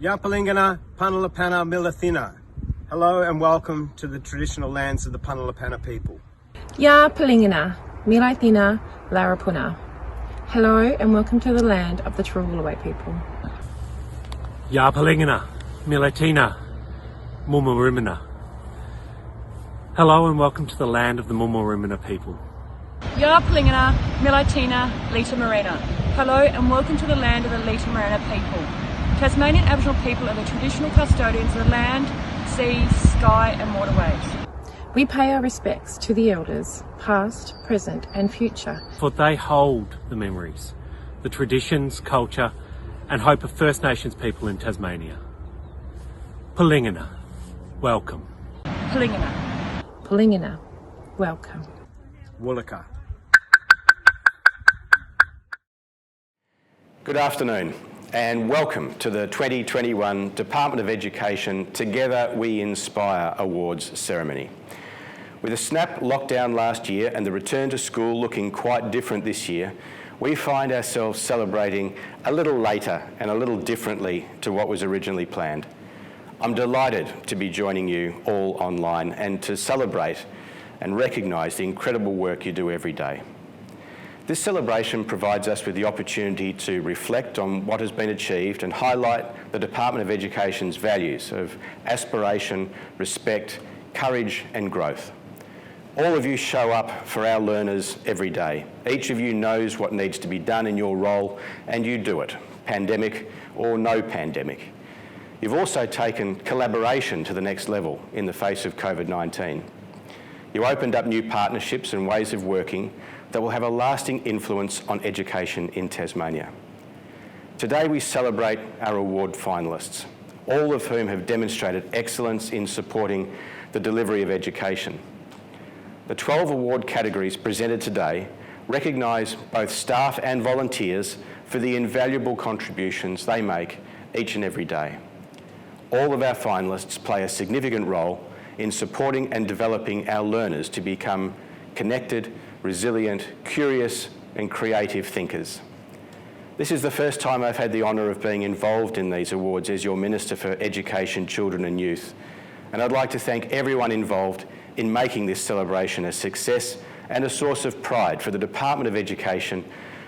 Yapalingana, Panalapana, Milathina. Hello and welcome to the traditional lands of the Panalapana people. Ya Palingana, Milaithina, Larapuna. Hello and welcome to the land of the Trawulaway people. Ya Palingana, Milatina, Mumurimina. Hello and welcome to the land of the Mumurimina people. Ya Palingana, Milatina, Lita Morena. Hello and welcome to the land of the Lita Morena people. Tasmanian Aboriginal people are the traditional custodians of the land, sea, sky and waterways. We pay our respects to the elders, past, present and future. For they hold the memories, the traditions, culture and hope of First Nations people in Tasmania. Palingana, welcome. Palingana. Palingana, welcome. Woolaka. Good afternoon and welcome to the 2021 Department of Education Together We Inspire Awards ceremony. With a snap lockdown last year and the return to school looking quite different this year, we find ourselves celebrating a little later and a little differently to what was originally planned. I'm delighted to be joining you all online and to celebrate and recognise the incredible work you do every day. This celebration provides us with the opportunity to reflect on what has been achieved and highlight the Department of Education's values of aspiration, respect, courage and growth. All of you show up for our learners every day. Each of you knows what needs to be done in your role and you do it, pandemic or no pandemic. You've also taken collaboration to the next level in the face of COVID-19. You opened up new partnerships and ways of working that will have a lasting influence on education in Tasmania. Today we celebrate our award finalists, all of whom have demonstrated excellence in supporting the delivery of education. The 12 award categories presented today recognise both staff and volunteers for the invaluable contributions they make each and every day. All of our finalists play a significant role in supporting and developing our learners to become connected, resilient, curious and creative thinkers. This is the first time I've had the honour of being involved in these awards as your Minister for Education, Children and Youth, and I'd like to thank everyone involved in making this celebration a success and a source of pride for the Department of Education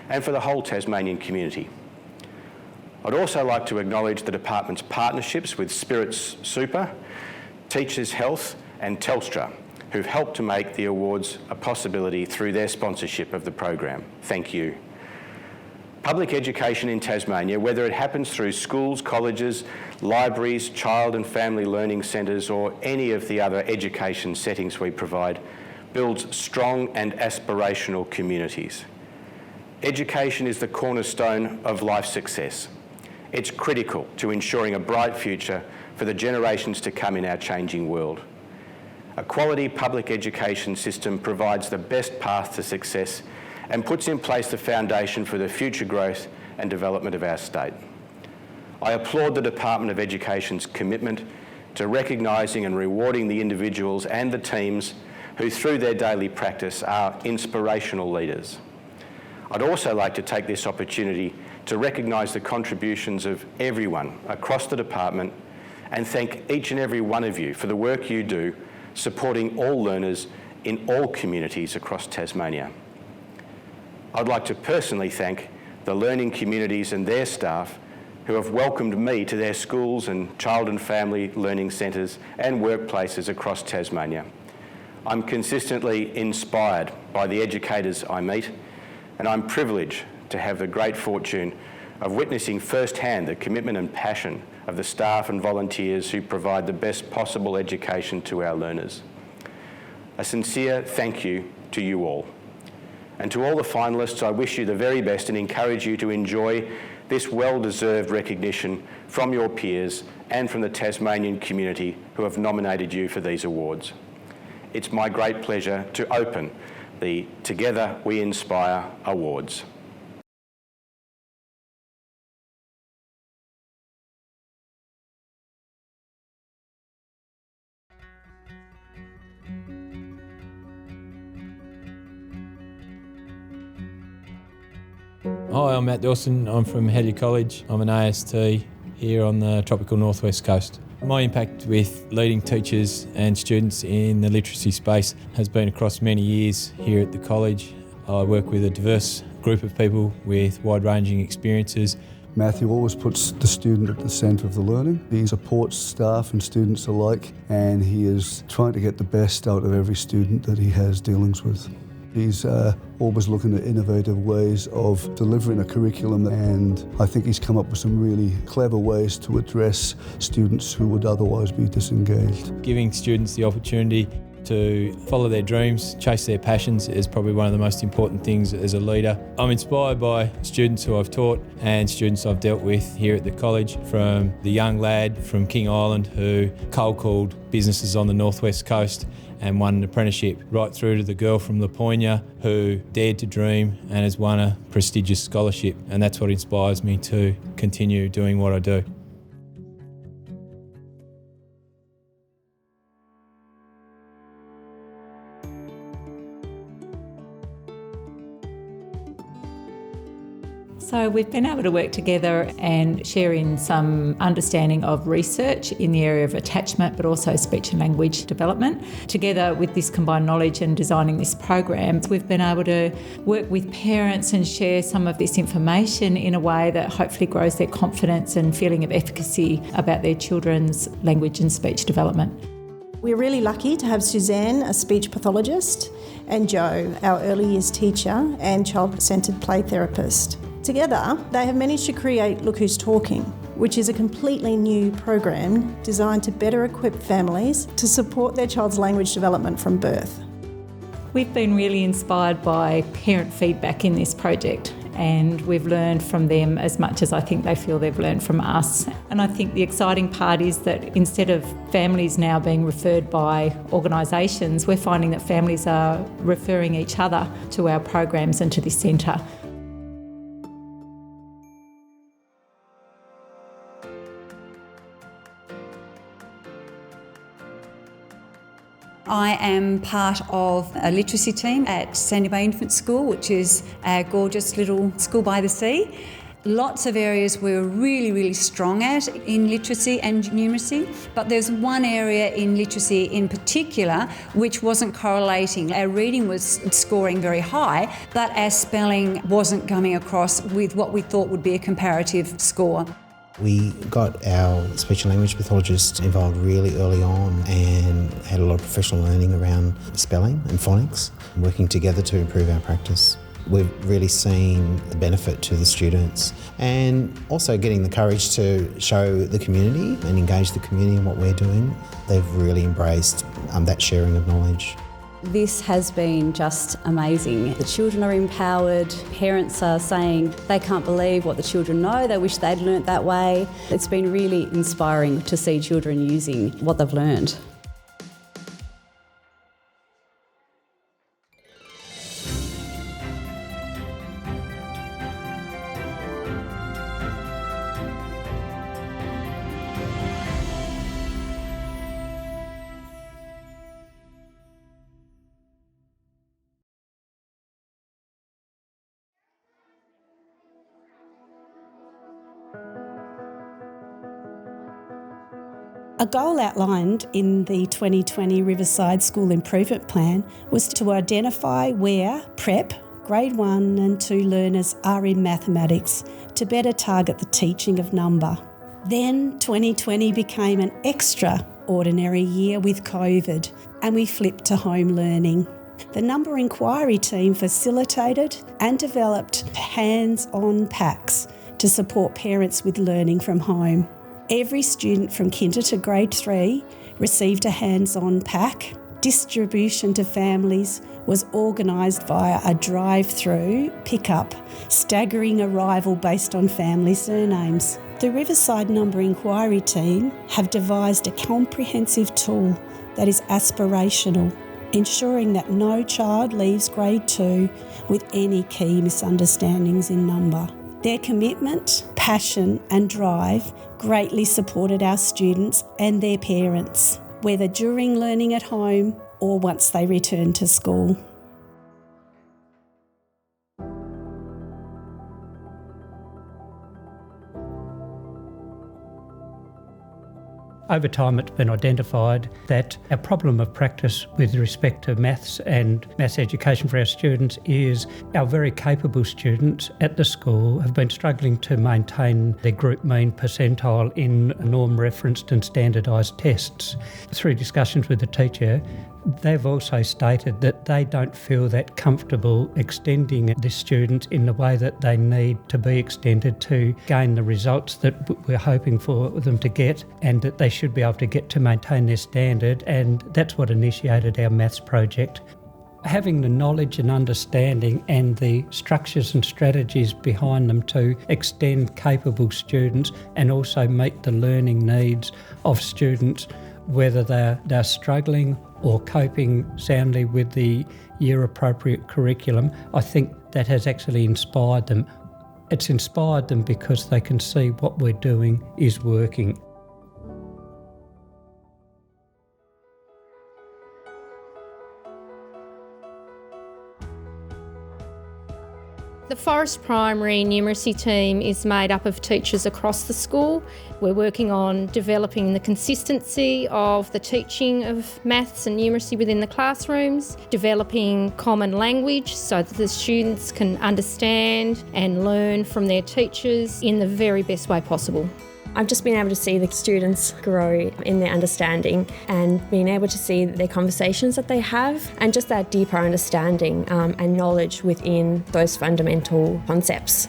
and for the whole Tasmanian community. I'd also like to acknowledge the Department's partnerships with Spirits Super, Teachers Health and Telstra, who've helped to make the awards a possibility through their sponsorship of the program. Thank you. Public education in Tasmania, whether it happens through schools, colleges, libraries, child and family learning centres or any of the other education settings we provide, builds strong and aspirational communities. Education is the cornerstone of life success. It's critical to ensuring a bright future for the generations to come in our changing world. A quality public education system provides the best path to success and puts in place the foundation for the future growth and development of our state. I applaud the Department of Education's commitment to recognising and rewarding the individuals and the teams who through their daily practice are inspirational leaders. I'd also like to take this opportunity to recognise the contributions of everyone across the department and thank each and every one of you for the work you do supporting all learners in all communities across Tasmania. I'd like to personally thank the learning communities and their staff who have welcomed me to their schools and child and family learning centres and workplaces across Tasmania. I'm consistently inspired by the educators I meet, and I'm privileged to have the great fortune of witnessing firsthand the commitment and passion of the staff and volunteers who provide the best possible education to our learners. A sincere thank you to you all. And to all the finalists, I wish you the very best and encourage you to enjoy this well-deserved recognition from your peers and from the Tasmanian community who have nominated you for these awards. It's my great pleasure to open the Together We Inspire Awards. Hi, I'm Matt Dawson. I'm from Hedley College. I'm an AST. here on the tropical northwest coast. My impact with leading teachers and students in the literacy space has been across many years here at the college. I work with a diverse group of people with wide-ranging experiences. Matthew always puts the student at the centre of the learning. He supports staff and students alike, and he is trying to get the best out of every student that he has dealings with. He's always looking at innovative ways of delivering a curriculum, and I think he's come up with some really clever ways to address students who would otherwise be disengaged. Giving students the opportunity to follow their dreams, chase their passions is probably one of the most important things as a leader. I'm inspired by students who I've taught and students I've dealt with here at the college, from the young lad from King Island who cold called businesses on the northwest coast and won an apprenticeship, right through to the girl from Laponia who dared to dream and has won a prestigious scholarship. And that's what inspires me to continue doing what I do. So we've been able to work together and share in some understanding of research in the area of attachment, but also speech and language development. Together with this combined knowledge and designing this program, we've been able to work with parents and share some of this information in a way that hopefully grows their confidence and feeling of efficacy about their children's language and speech development. We're really lucky to have Suzanne, a speech pathologist, and Jo, our early years teacher and child-centred play therapist. Together, they have managed to create Look Who's Talking, which is a completely new program designed to better equip families to support their child's language development from birth. We've been really inspired by parent feedback in this project, and we've learned from them as much as I think they feel they've learned from us. And I think the exciting part is that instead of families now being referred by organisations, we're finding that families are referring each other to our programs and to this centre. I am part of a literacy team at Sandy Bay Infant School, which is a gorgeous little school by the sea. Lots of areas we're really strong at in literacy and numeracy, but there's one area in literacy in particular which wasn't correlating. Our reading was scoring very high, but our spelling wasn't coming across with what we thought would be a comparative score. We got our speech and language pathologist involved really early on and had a lot of professional learning around spelling and phonics, working together to improve our practice. We've really seen the benefit to the students, and also getting the courage to show the community and engage the community in what we're doing. They've really embraced that sharing of knowledge. This has been just amazing. The children are empowered, parents are saying they can't believe what the children know, they wish they'd learnt that way. It's been really inspiring to see children using what they've learned. A goal outlined in the 2020 Riverside School Improvement Plan was to identify where PrEP, Grade 1 and 2 learners are in mathematics to better target the teaching of number. Then 2020 became an extraordinary year with COVID, and we flipped to home learning. The number inquiry team facilitated and developed hands-on packs to support parents with learning from home. Every student from kinder to grade 3 received a hands-on pack. Distribution to families was organised via a drive-through pickup, staggering arrival based on family surnames. The Riverside Number Inquiry team have devised a comprehensive tool that is aspirational, ensuring that no child leaves grade 2 with any key misunderstandings in number. Their commitment, passion and drive greatly supported our students and their parents, whether during learning at home or once they returned to school. Over time it's been identified that our problem of practice with respect to maths and maths education for our students is our very capable students at the school have been struggling to maintain their group mean percentile in norm referenced and standardised tests. Through discussions with the teacher, they've also stated that they don't feel that comfortable extending the students in the way that they need to be extended to gain the results that we're hoping for them to get, and that they should be able to get to maintain their standard, and that's what initiated our maths project. Having the knowledge and understanding and the structures and strategies behind them to extend capable students and also meet the learning needs of students, whether they're struggling or coping soundly with the year-appropriate curriculum, I think that has actually inspired them. It's inspired them because they can see what we're doing is working. The Forest Primary numeracy team is made up of teachers across the school. We're working on developing the consistency of the teaching of maths and numeracy within the classrooms, developing common language so that the students can understand and learn from their teachers in the very best way possible. I've just been able to see the students grow in their understanding and being able to see their conversations that they have and just that deeper understanding and knowledge within those fundamental concepts.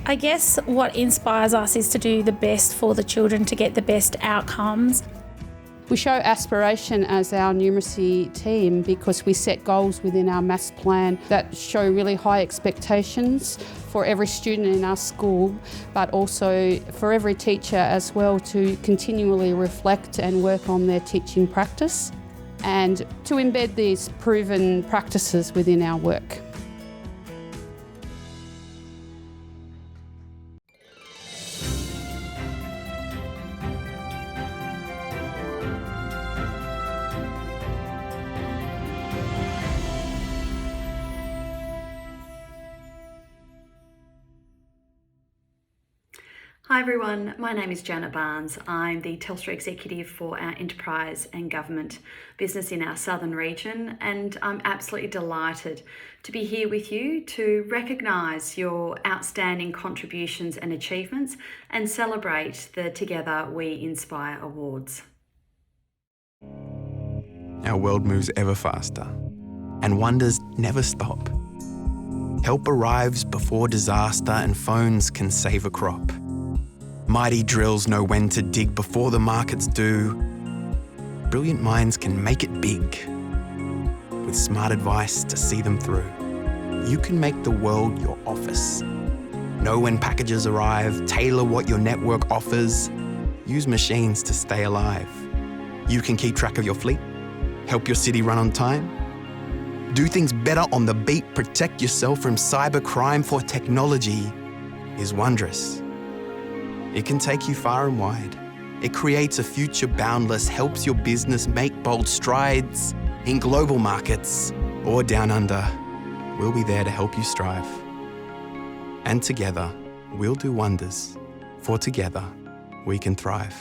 I guess what inspires us is to do the best for the children to get the best outcomes. We show aspiration as our numeracy team because we set goals within our maths plan that show really high expectations for every student in our school, but also for every teacher as well to continually reflect and work on their teaching practice and to embed these proven practices within our work. Hi everyone, my name is Janet Barnes. I'm the Telstra Executive for our Enterprise and Government business in our southern region, and I'm absolutely delighted to be here with you to recognise your outstanding contributions and achievements and celebrate the Together We Inspire Awards. Our world moves ever faster, and wonders never stop. Help arrives before disaster, and phones can save a crop. Mighty drills know when to dig before the markets do. Brilliant minds can make it big, with smart advice to see them through. You can make the world your office. Know when packages arrive, tailor what your network offers. Use machines to stay alive. You can keep track of your fleet, help your city run on time. Do things better on the beat, protect yourself from cybercrime, for technology is wondrous. It can take you far and wide. It creates a future boundless, helps your business make bold strides in global markets or down under. We'll be there to help you strive. And together, we'll do wonders, for together, we can thrive.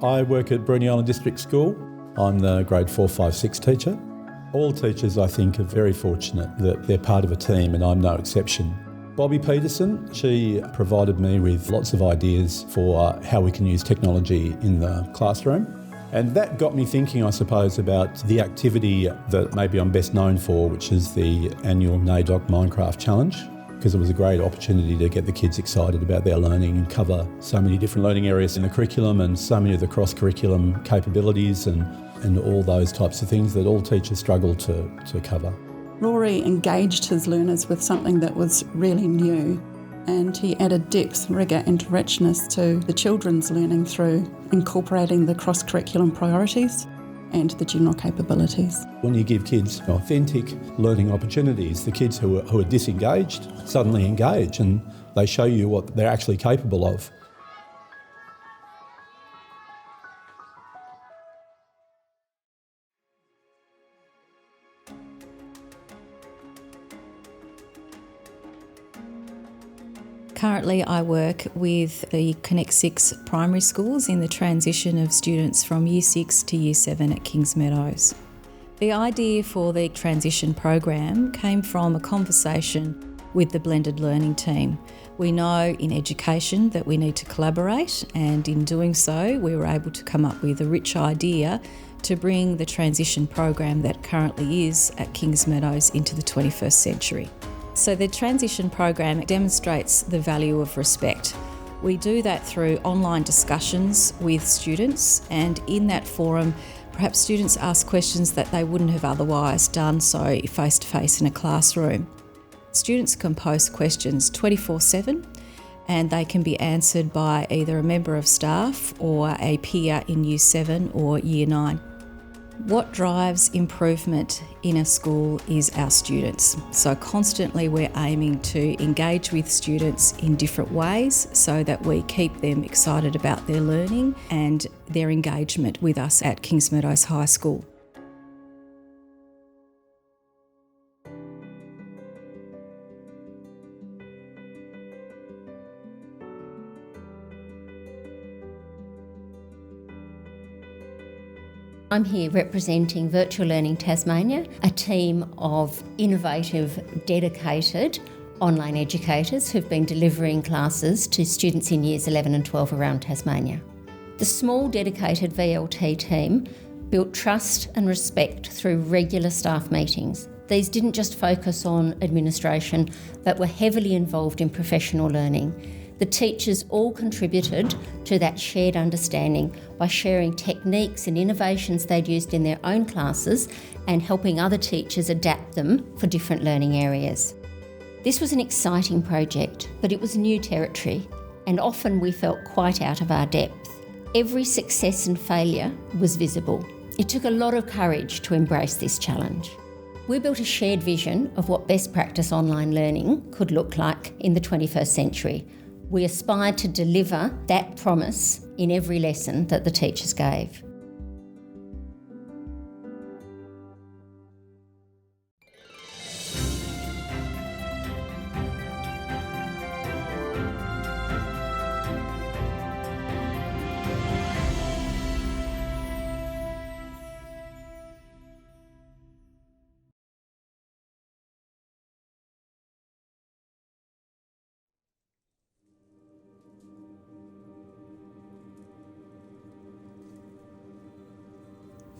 I work at Bruny Island District School. I'm the grade 4, 5, 6 teacher. All teachers, I think, are very fortunate that they're part of a team, and I'm no exception. Bobby Peterson, she provided me with lots of ideas for how we can use technology in the classroom. And that got me thinking, I suppose, about the activity that maybe I'm best known for, which is the annual NAIDOC Minecraft Challenge, because it was a great opportunity to get the kids excited about their learning and cover so many different learning areas in the curriculum and so many of the cross-curriculum capabilities and all those types of things that all teachers struggle to cover. Rory engaged his learners with something that was really new, and he added depth, rigour and richness to the children's learning through incorporating the cross-curriculum priorities and the general capabilities. When you give kids authentic learning opportunities, the kids who are disengaged suddenly engage, and they show you what they're actually capable of. Currently, I work with the Connect 6 primary schools in the transition of students from Year 6 to Year 7 at Kings Meadows. The idea for the transition program came from a conversation with the blended learning team. We know in education that we need to collaborate, and in doing so, we were able to come up with a rich idea to bring the transition program that currently is at Kings Meadows into the 21st century. So the transition program demonstrates the value of respect. We do that through online discussions with students, and in that forum, perhaps students ask questions that they wouldn't have otherwise done so face-to-face in a classroom. Students can post questions 24/7, and they can be answered by either a member of staff or a peer in Year 7 or Year 9. What drives improvement in a school is our students. So constantly we're aiming to engage with students in different ways so that we keep them excited about their learning and their engagement with us at Kings Meadows High School. I'm here representing Virtual Learning Tasmania, a team of innovative, dedicated online educators who've been delivering classes to students in years 11 and 12 around Tasmania. The small dedicated VLT team built trust and respect through regular staff meetings. These didn't just focus on administration, but were heavily involved in professional learning. The teachers all contributed to that shared understanding by sharing techniques and innovations they'd used in their own classes and helping other teachers adapt them for different learning areas. This was an exciting project, but it was new territory, and often we felt quite out of our depth. Every success and failure was visible. It took a lot of courage to embrace this challenge. We built a shared vision of what best practice online learning could look like in the 21st century. We aspired to deliver that promise in every lesson that the teachers gave.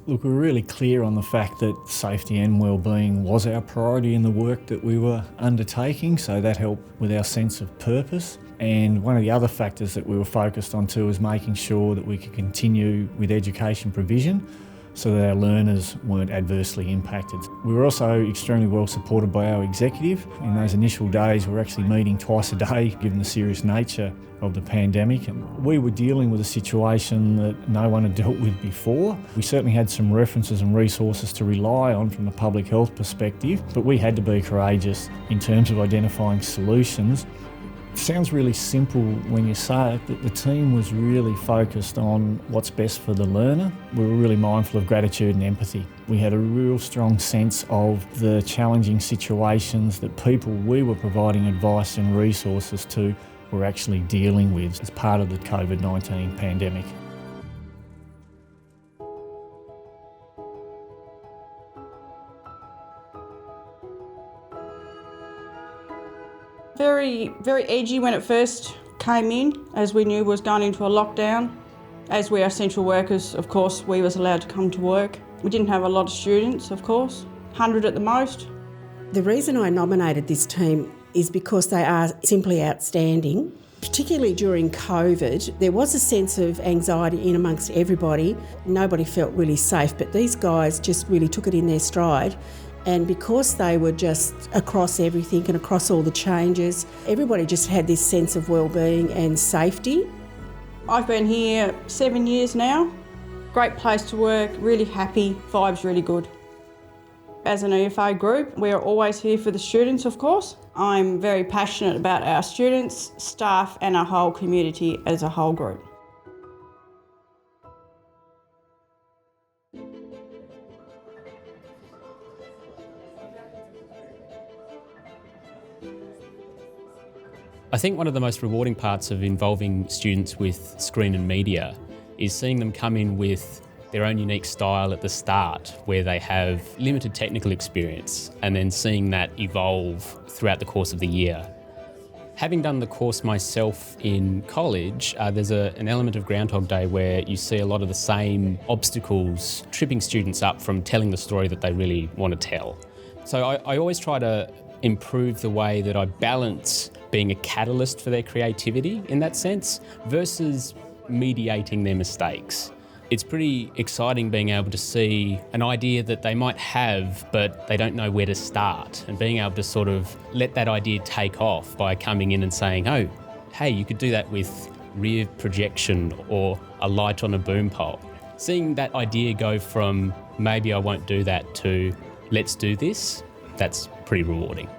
Look, we're really clear on the fact that safety and wellbeing was our priority in the work that we were undertaking, so that helped with our sense of purpose. And one of the other factors that we were focused on too is making sure that we could continue with education provision so that our learners weren't adversely impacted. We were also extremely well supported by our executive. In those initial days, we were actually meeting twice a day, given the serious nature of the pandemic. And we were dealing with a situation that no one had dealt with before. We certainly had some references and resources to rely on from a public health perspective, but we had to be courageous in terms of identifying solutions. It sounds really simple when you say it, but the team was really focused on what's best for the learner. We were really mindful of gratitude and empathy. We had a real strong sense of the challenging situations that people we were providing advice and resources to were actually dealing with as part of the COVID-19 pandemic. Very edgy when it first came in, as we knew was going into a lockdown. As we are essential workers, of course, we was allowed to come to work. We didn't have a lot of students, of course, 100 at the most. The reason I nominated this team is because they are simply outstanding. Particularly during COVID, there was a sense of anxiety in amongst everybody. Nobody felt really safe, but these guys just really took it in their stride. And because they were just across everything and across all the changes, everybody just had this sense of well-being and safety. I've been here 7 years now. Great place to work, really happy, vibes really good. As an EFA group, we are always here for the students, of course. I'm very passionate about our students, staff and our whole community as a whole group. I think one of the most rewarding parts of involving students with screen and media is seeing them come in with their own unique style at the start, where they have limited technical experience, and then seeing that evolve throughout the course of the year. Having done the course myself in college, there's an element of Groundhog Day where you see a lot of the same obstacles tripping students up from telling the story that they really want to tell. So I always try to improve the way that I balance being a catalyst for their creativity in that sense versus mediating their mistakes. It's pretty exciting being able to see an idea that they might have but they don't know where to start, and being able to sort of let that idea take off by coming in and saying, oh, hey, you could do that with rear projection or a light on a boom pole. Seeing that idea go from maybe I won't do that to let's do this, that's pretty rewarding.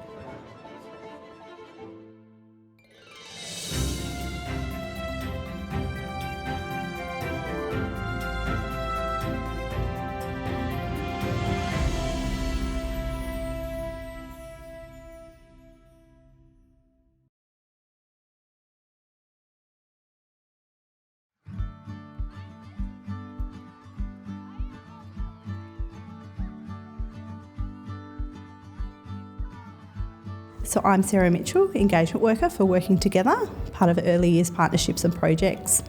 So I'm Sarah Mitchell, engagement worker for Working Together, part of Early Years Partnerships and Projects.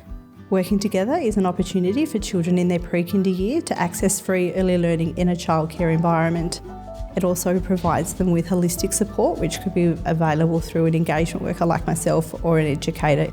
Working Together is an opportunity for children in their pre-kinder year to access free early learning in a childcare environment. It also provides them with holistic support, which could be available through an engagement worker like myself or an educator.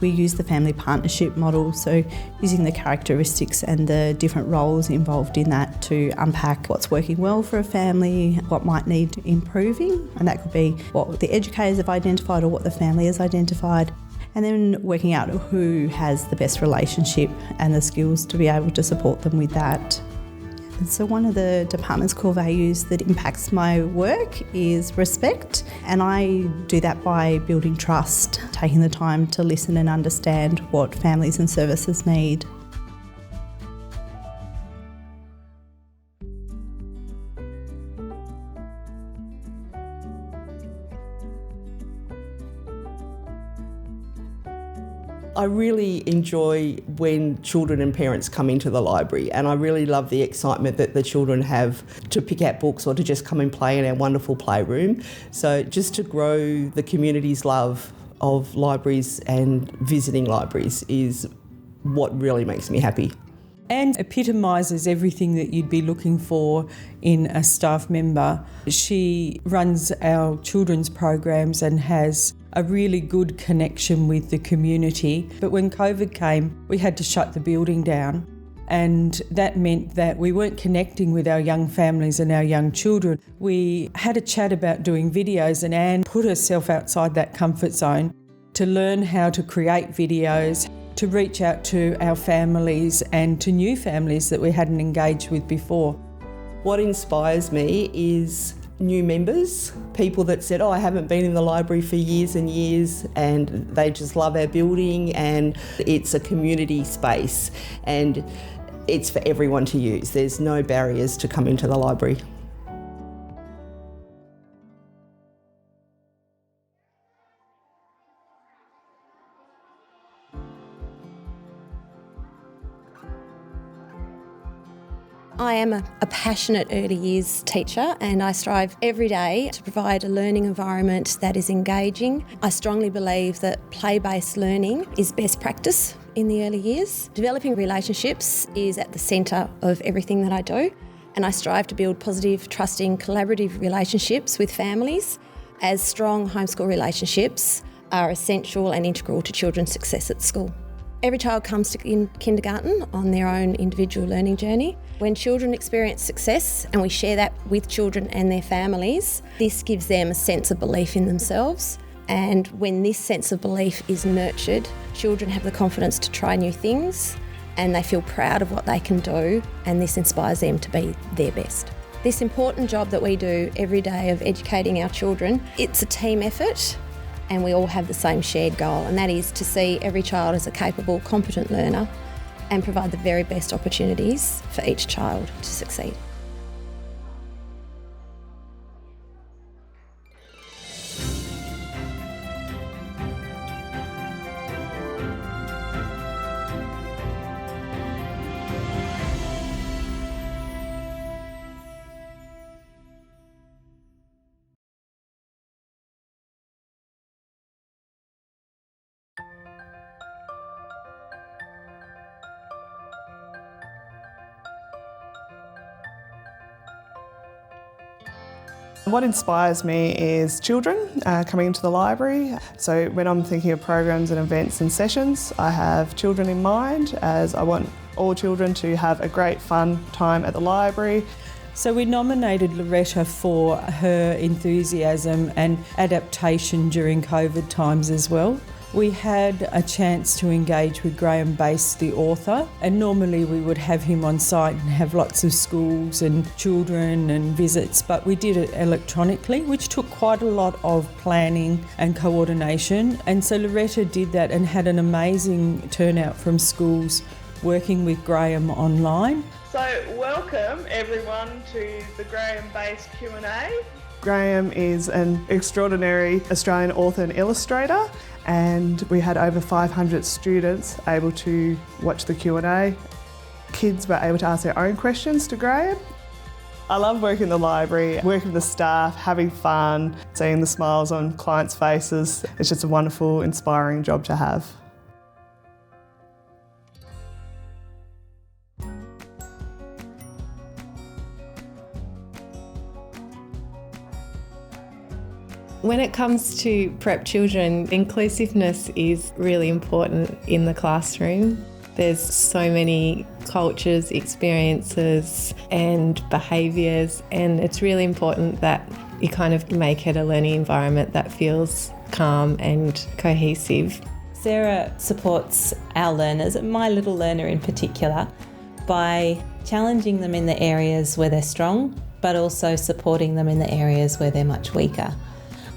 We use the family partnership model, so using the characteristics and the different roles involved in that to unpack what's working well for a family, what might need improving, and that could be what the educators have identified or what the family has identified, and then working out who has the best relationship and the skills to be able to support them with that. So one of the department's core values that impacts my work is respect, and I do that by building trust, taking the time to listen and understand what families and services need. I really enjoy when children and parents come into the library, and I really love the excitement that the children have to pick out books or to just come and play in our wonderful playroom. So just to grow the community's love of libraries and visiting libraries is what really makes me happy. And epitomises everything that you'd be looking for in a staff member. She runs our children's programs and has a really good connection with the community. But when COVID came, we had to shut the building down, and that meant that we weren't connecting with our young families and our young children. We had a chat about doing videos, and Anne put herself outside that comfort zone to learn how to create videos, to reach out to our families and to new families that we hadn't engaged with before. What inspires me is new members, people that said, oh, I haven't been in the library for years and years, and they just love our building, and it's a community space and it's for everyone to use. There's no barriers to come into the library. I am a passionate early years teacher, and I strive every day to provide a learning environment that is engaging. I strongly believe that play-based learning is best practice in the early years. Developing relationships is at the centre of everything that I do, and I strive to build positive, trusting, collaborative relationships with families, as strong homeschool relationships are essential and integral to children's success at school. Every child comes to kindergarten on their own individual learning journey. When children experience success, and we share that with children and their families, this gives them a sense of belief in themselves. And when this sense of belief is nurtured, children have the confidence to try new things, and they feel proud of what they can do, and this inspires them to be their best. This important job that we do every day of educating our children, it's a team effort. And we all have the same shared goal, and that is to see every child as a capable, competent learner and provide the very best opportunities for each child to succeed. What inspires me is children coming into the library. So when I'm thinking of programs and events and sessions, I have children in mind, as I want all children to have a great fun time at the library. So we nominated Loretta for her enthusiasm and adaptation during COVID times as well. We had a chance to engage with Graham Bass, the author, and normally we would have him on site and have lots of schools and children and visits, but we did it electronically, which took quite a lot of planning and coordination. And so Loretta did that and had an amazing turnout from schools working with Graham online. So welcome everyone to the Graham Bass Q&A. Graham is an extraordinary Australian author and illustrator, and we had over 500 students able to watch the Q&A. Kids were able to ask their own questions to Graham. I love working in the library, working with the staff, having fun, seeing the smiles on clients' faces. It's just a wonderful, inspiring job to have. When it comes to prep children, inclusiveness is really important in the classroom. There's so many cultures, experiences and behaviours, and it's really important that you kind of make it a learning environment that feels calm and cohesive. Sarah supports our learners, my little learner in particular, by challenging them in the areas where they're strong, but also supporting them in the areas where they're much weaker.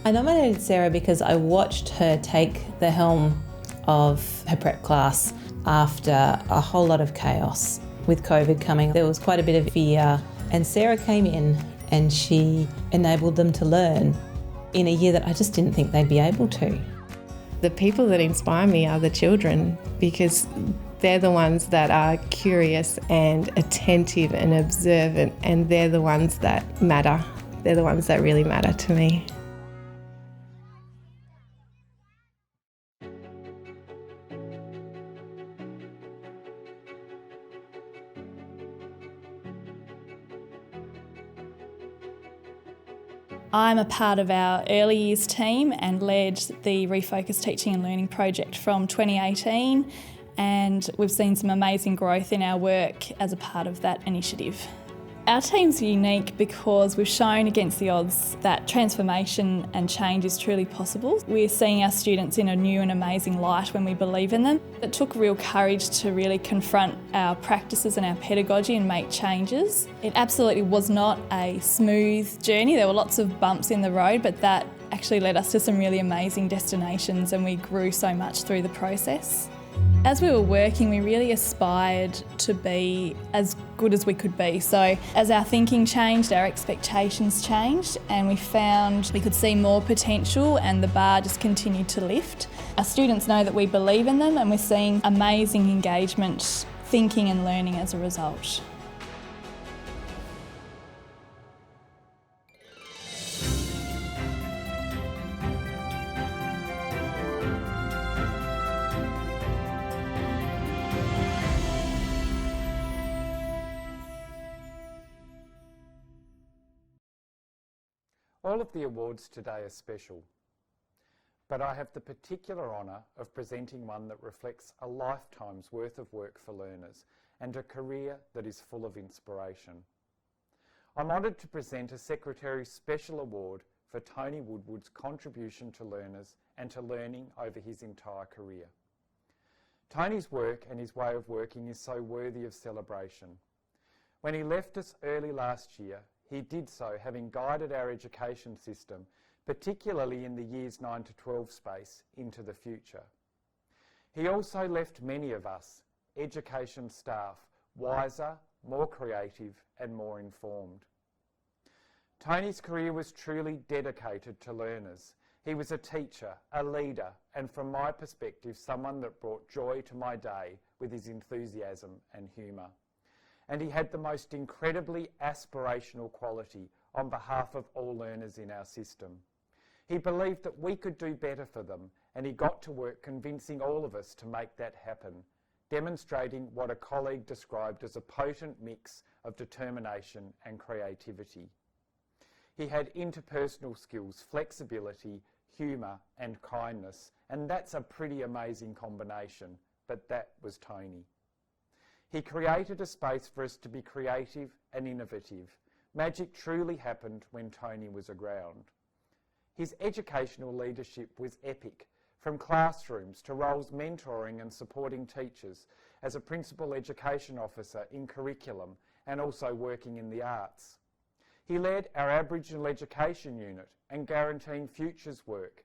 I nominated Sarah because I watched her take the helm of her prep class after a whole lot of chaos with COVID coming. There was quite a bit of fear, and Sarah came in and she enabled them to learn in a year that I just didn't think they'd be able to. The people that inspire me are the children, because they're the ones that are curious and attentive and observant, and they're the ones that matter. They're the ones that really matter to me. I'm a part of our early years team and led the Refocus Teaching and Learning project from 2018, and we've seen some amazing growth in our work as a part of that initiative. Our team's unique because we've shown against the odds that transformation and change is truly possible. We're seeing our students in a new and amazing light when we believe in them. It took real courage to really confront our practices and our pedagogy and make changes. It absolutely was not a smooth journey. There were lots of bumps in the road, but that actually led us to some really amazing destinations, and we grew so much through the process. As we were working, we really aspired to be as good as we could be. So as our thinking changed, our expectations changed, and we found we could see more potential, and the bar just continued to lift. Our students know that we believe in them, and we're seeing amazing engagement, thinking and learning as a result. All of the awards today are special, but I have the particular honour of presenting one that reflects a lifetime's worth of work for learners and a career that is full of inspiration. I'm honoured to present a Secretary's Special Award for Tony Woodward's contribution to learners and to learning over his entire career. Tony's work and his way of working is so worthy of celebration. When he left us early last year, he did so having guided our education system, particularly in the years 9 to 12 space, into the future. He also left many of us, education staff, wiser, more creative and more informed. Tony's career was truly dedicated to learners. He was a teacher, a leader, and from my perspective, someone that brought joy to my day with his enthusiasm and humour. And he had the most incredibly aspirational quality on behalf of all learners in our system. He believed that we could do better for them, and he got to work convincing all of us to make that happen, demonstrating what a colleague described as a potent mix of determination and creativity. He had interpersonal skills, flexibility, humour and kindness, and that's a pretty amazing combination, but that was Tony. He created a space for us to be creative and innovative. Magic truly happened when Tony was around. His educational leadership was epic, from classrooms to roles mentoring and supporting teachers, as a principal education officer in curriculum and also working in the arts. He led our Aboriginal education unit and guaranteeing futures work.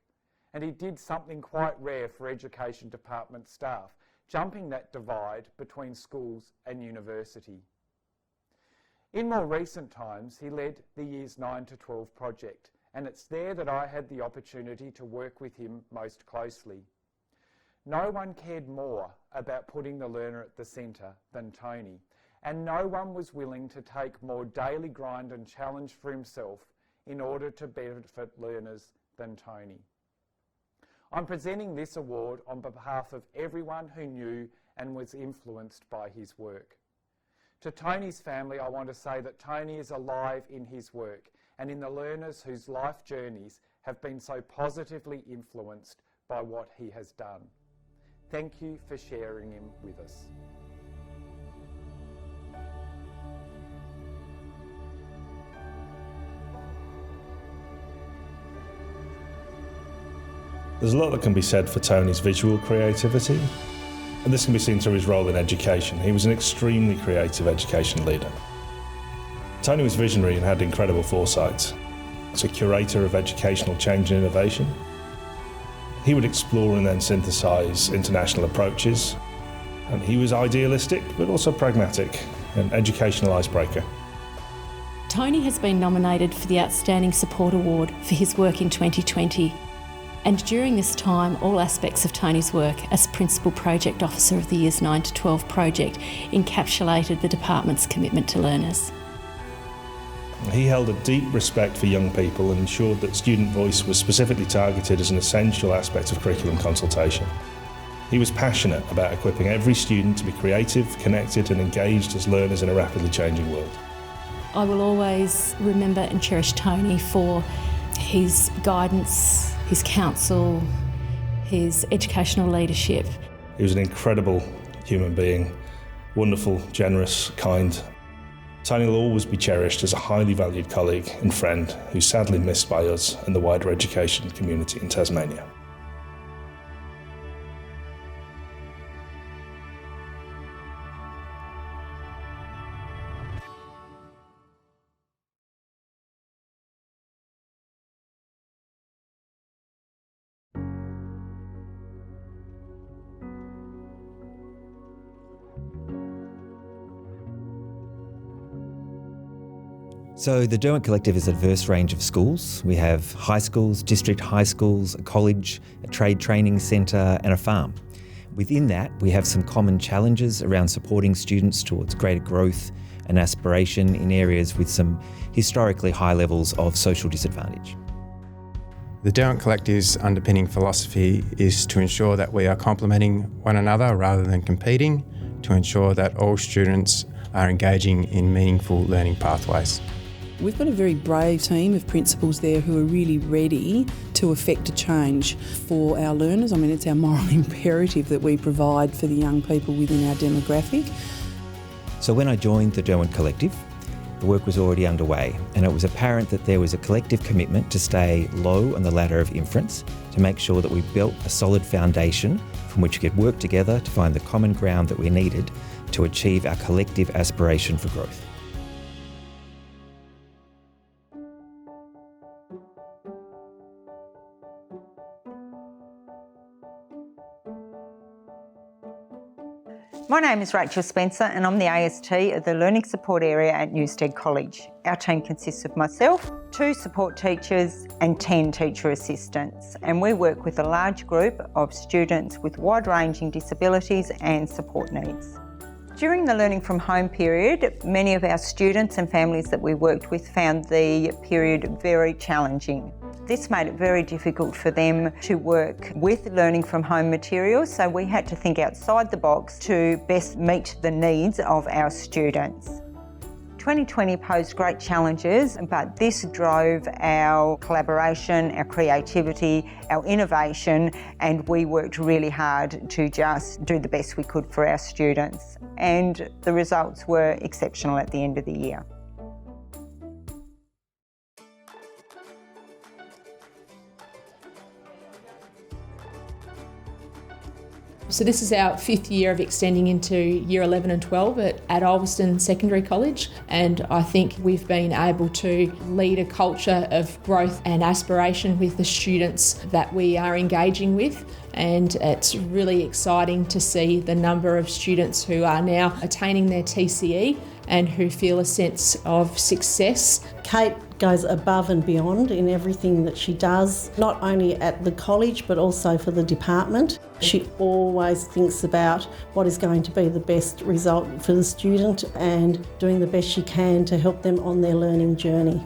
And he did something quite rare for education department staff, jumping that divide between schools and university. In more recent times, he led the Years 9 to 12 project, and it's there that I had the opportunity to work with him most closely. No one cared more about putting the learner at the centre than Tony, and no one was willing to take more daily grind and challenge for himself in order to benefit learners than Tony. I'm presenting this award on behalf of everyone who knew and was influenced by his work. To Tony's family, I want to say that Tony is alive in his work and in the learners whose life journeys have been so positively influenced by what he has done. Thank you for sharing him with us. There's a lot that can be said for Tony's visual creativity, and this can be seen through his role in education. He was an extremely creative education leader. Tony was visionary and had incredible foresight. As a curator of educational change and innovation, he would explore and then synthesise international approaches, and he was idealistic but also pragmatic, an educational icebreaker. Tony has been nominated for the Outstanding Support Award for his work in 2020. And during this time, all aspects of Tony's work as Principal Project Officer of the Years 9 to 12 project encapsulated the department's commitment to learners. He held a deep respect for young people and ensured that student voice was specifically targeted as an essential aspect of curriculum consultation. He was passionate about equipping every student to be creative, connected and engaged as learners in a rapidly changing world. I will always remember and cherish Tony for his guidance, his counsel, his educational leadership. He was an incredible human being, wonderful, generous, kind. Tony will always be cherished as a highly valued colleague and friend who's sadly missed by us and the wider education community in Tasmania. So the Derwent Collective is a diverse range of schools. We have high schools, district high schools, a college, a trade training centre and a farm. Within that, we have some common challenges around supporting students towards greater growth and aspiration in areas with some historically high levels of social disadvantage. The Derwent Collective's underpinning philosophy is to ensure that we are complementing one another rather than competing, to ensure that all students are engaging in meaningful learning pathways. We've got a very brave team of principals there who are really ready to effect a change for our learners. I mean, it's our moral imperative that we provide for the young people within our demographic. So when I joined the Derwent Collective, the work was already underway, and it was apparent that there was a collective commitment to stay low on the ladder of inference, to make sure that we built a solid foundation from which we could work together to find the common ground that we needed to achieve our collective aspiration for growth. My name is Rachel Spencer and I'm the AST of the Learning Support Area at Newstead College. Our team consists of myself, 2 support teachers and 10 teacher assistants, and we work with a large group of students with wide-ranging disabilities and support needs. During the learning from home period, many of our students and families that we worked with found the period very challenging. This made it very difficult for them to work with learning from home materials, so we had to think outside the box to best meet the needs of our students. 2020 posed great challenges, but this drove our collaboration, our creativity, our innovation, and we worked really hard to just do the best we could for our students. And the results were exceptional at the end of the year. So this is our 5th year of extending into year 11 and 12 at Ulverston Secondary College, and I think we've been able to lead a culture of growth and aspiration with the students that we are engaging with, and it's really exciting to see the number of students who are now attaining their TCE and who feel a sense of success. Kate goes above and beyond in everything that she does, not only at the college but also for the department. She always thinks about what is going to be the best result for the student and doing the best she can to help them on their learning journey.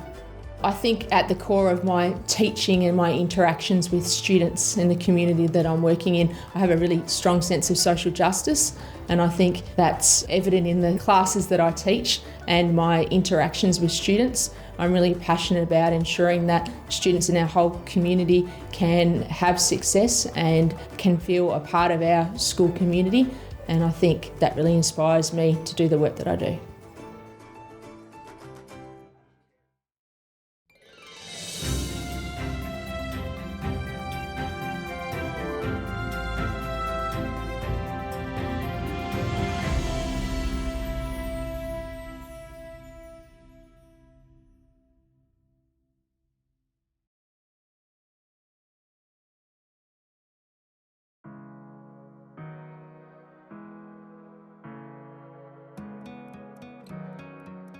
I think at the core of my teaching and my interactions with students in the community that I'm working in, I have a really strong sense of social justice, and I think that's evident in the classes that I teach and my interactions with students. I'm really passionate about ensuring that students in our whole community can have success and can feel a part of our school community, and I think that really inspires me to do the work that I do.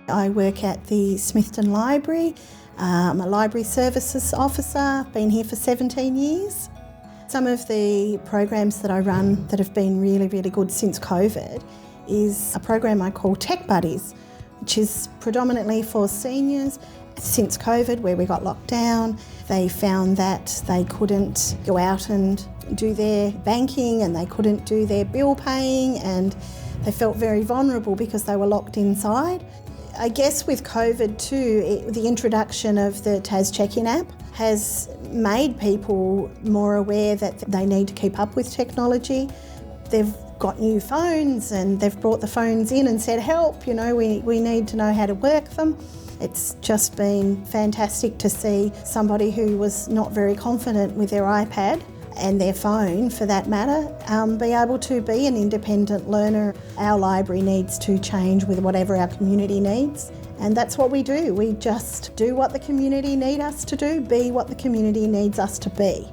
I work at the Smithton Library. I'm a library services officer. I've been here for 17 years. Some of the programs that I run that have been really, really good since COVID is a program I call Tech Buddies, which is predominantly for seniors. Since COVID, where we got locked down, they found that they couldn't go out and do their banking and they couldn't do their bill paying, and they felt very vulnerable because they were locked inside. I guess with COVID too, the introduction of the Tas Check-In app has made people more aware that they need to keep up with technology. They've got new phones and they've brought the phones in and said, help, you know, we need to know how to work them. It's just been fantastic to see somebody who was not very confident with their iPad and their phone for that matter, be able to be an independent learner. Our library needs to change with whatever our community needs, and that's what we do. We just do what the community need us to do, be what the community needs us to be.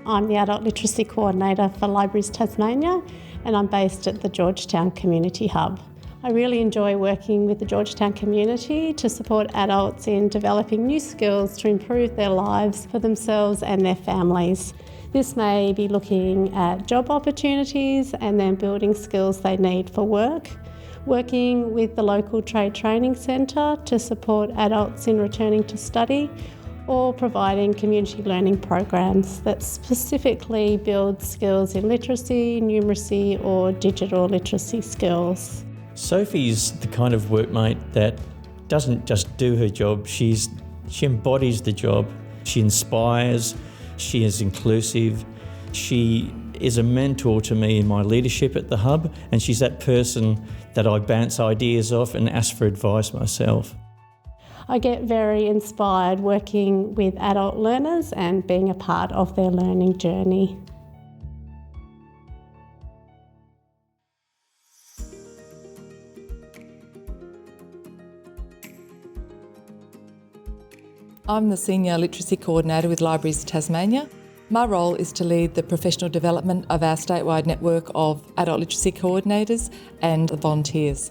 I'm the Adult Literacy Coordinator for Libraries Tasmania, and I'm based at the Georgetown Community Hub. I really enjoy working with the Georgetown community to support adults in developing new skills to improve their lives for themselves and their families. This may be looking at job opportunities and then building skills they need for work, working with the local trade training centre to support adults in returning to study, or providing community learning programs that specifically build skills in literacy, numeracy or digital literacy skills. Sophie's the kind of workmate that doesn't just do her job, she embodies the job. She inspires, she is inclusive, she is a mentor to me in my leadership at the Hub, and she's that person that I bounce ideas off and ask for advice myself. I get very inspired working with adult learners and being a part of their learning journey. I'm the Senior Literacy Coordinator with Libraries Tasmania. My role is to lead the professional development of our statewide network of adult literacy coordinators and volunteers.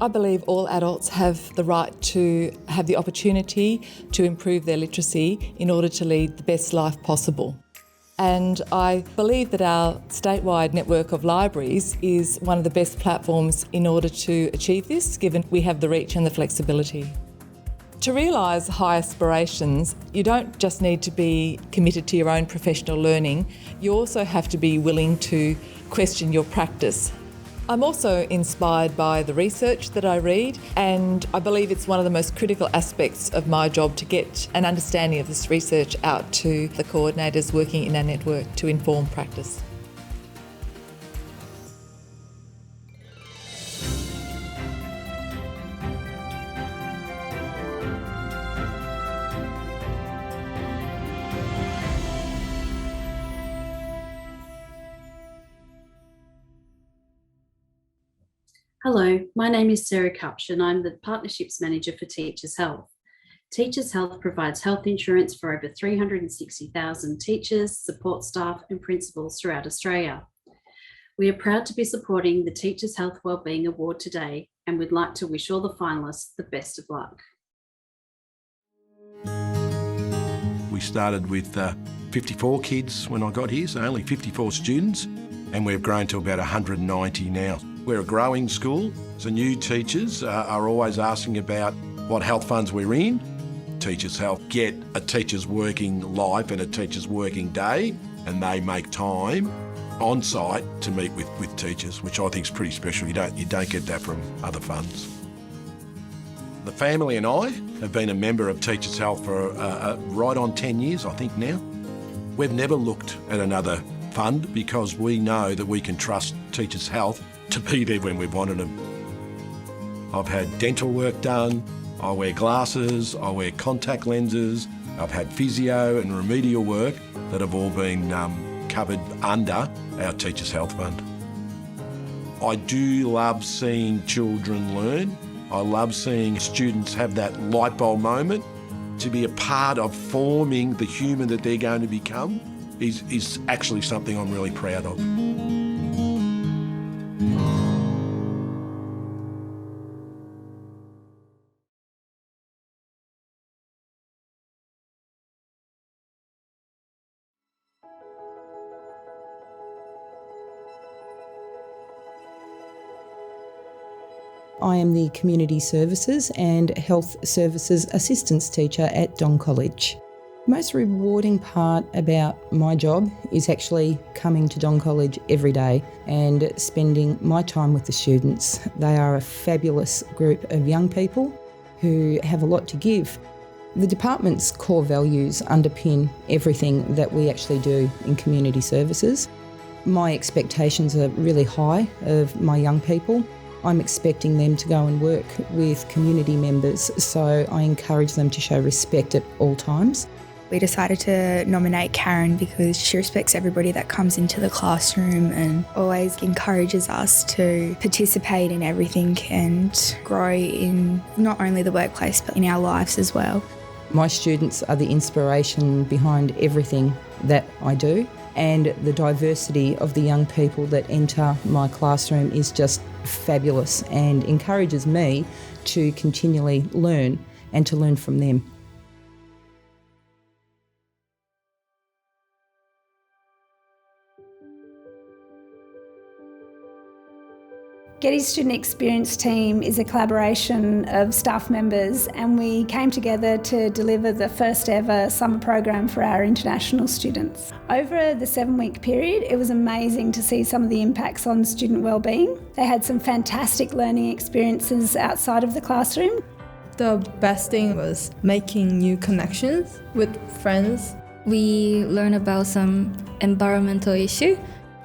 I believe all adults have the right to have the opportunity to improve their literacy in order to lead the best life possible. And I believe that our statewide network of libraries is one of the best platforms in order to achieve this, given we have the reach and the flexibility. To realise high aspirations, you don't just need to be committed to your own professional learning, you also have to be willing to question your practice. I'm also inspired by the research that I read, and I believe it's one of the most critical aspects of my job to get an understanding of this research out to the coordinators working in our network to inform practice. Hello, my name is Sarah Kupch and I'm the Partnerships Manager for Teachers Health. Teachers Health provides health insurance for over 360,000 teachers, support staff and principals throughout Australia. We are proud to be supporting the Teachers Health Wellbeing Award today and would like to wish all the finalists the best of luck. We started with 54 kids when I got here, so only 54 students, and we've grown to about 190 now. We're a growing school, so new teachers are always asking about what health funds we're in. Teachers Health get a teacher's working life and a teacher's working day, and they make time on site to meet with teachers, which I think is pretty special. You don't get that from other funds. The family and I have been a member of Teachers Health for right on 10 years, I think now. We've never looked at another fund because we know that we can trust Teachers Health to be there when we wanted them. I've had dental work done, I wear glasses, I wear contact lenses, I've had physio and remedial work that have all been covered under our Teachers Health Fund. I do love seeing children learn. I love seeing students have that light bulb moment. To be a part of forming the human that they're going to become is actually something I'm really proud of. I am the Community Services and Health Services Assistance Teacher at Don College. The most rewarding part about my job is actually coming to Don College every day and spending my time with the students. They are a fabulous group of young people who have a lot to give. The department's core values underpin everything that we actually do in community services. My expectations are really high of my young people. I'm expecting them to go and work with community members, so I encourage them to show respect at all times. We decided to nominate Karen because she respects everybody that comes into the classroom and always encourages us to participate in everything and grow in not only the workplace but in our lives as well. My students are the inspiration behind everything that I do, and the diversity of the young people that enter my classroom is just fabulous and encourages me to continually learn and to learn from them. Getty's Student Experience team is a collaboration of staff members, and we came together to deliver the first ever summer program for our international students. Over the 7-week period, it was amazing to see some of the impacts on student wellbeing. They had some fantastic learning experiences outside of the classroom. The best thing was making new connections with friends. We learned about some environmental issue.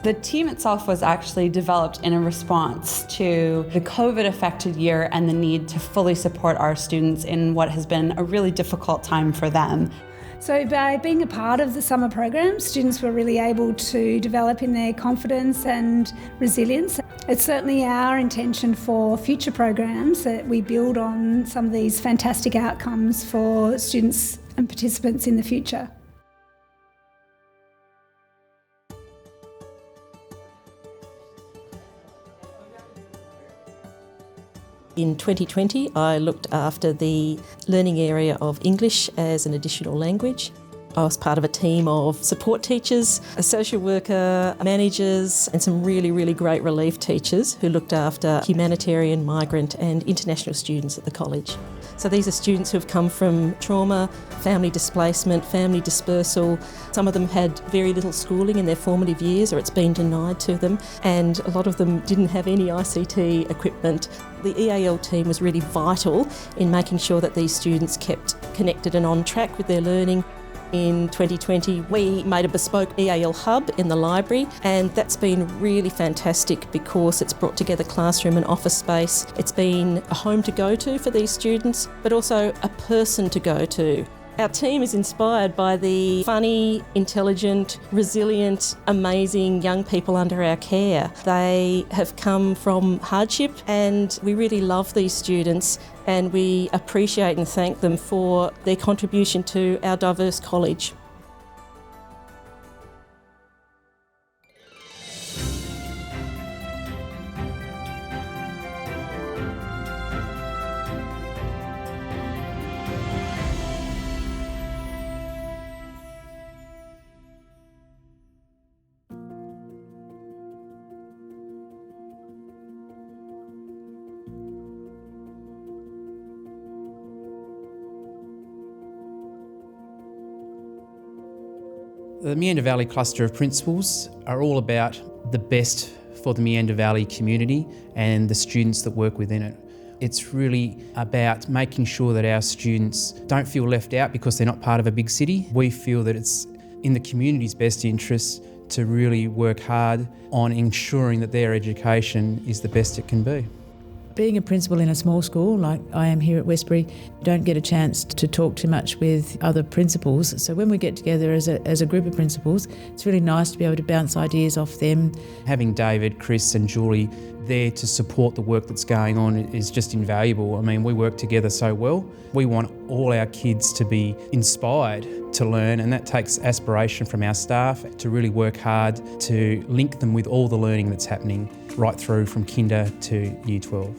The team itself was actually developed in a response to the COVID-affected year and the need to fully support our students in what has been a really difficult time for them. So by being a part of the summer program, students were really able to develop in their confidence and resilience. It's certainly our intention for future programs that we build on some of these fantastic outcomes for students and participants in the future. In 2020, I looked after the learning area of English as an additional language. I was part of a team of support teachers, a social worker, managers, and some really, really great relief teachers who looked after humanitarian, migrant and international students at the college. So these are students who have come from trauma, family displacement, family dispersal. Some of them had very little schooling in their formative years, or it's been denied to them, and a lot of them didn't have any ICT equipment. The EAL team was really vital in making sure that these students kept connected and on track with their learning. In 2020, we made a bespoke EAL hub in the library, and that's been really fantastic because it's brought together classroom and office space. It's been a home to go to for these students, but also a person to go to. Our team is inspired by the funny, intelligent, resilient, amazing young people under our care. They have come from hardship, and we really love these students, and we appreciate and thank them for their contribution to our diverse college. The Meander Valley cluster of principals are all about the best for the Meander Valley community and the students that work within it. It's really about making sure that our students don't feel left out because they're not part of a big city. We feel that it's in the community's best interest to really work hard on ensuring that their education is the best it can be. Being a principal in a small school like I am here at Westbury, don't get a chance to talk too much with other principals. So when we get together as a group of principals, it's really nice to be able to bounce ideas off them. Having David, Chris and Julie there to support the work that's going on is just invaluable. I mean, we work together so well. We want all our kids to be inspired to learn, and that takes aspiration from our staff to really work hard to link them with all the learning that's happening right through from kinder to Year 12.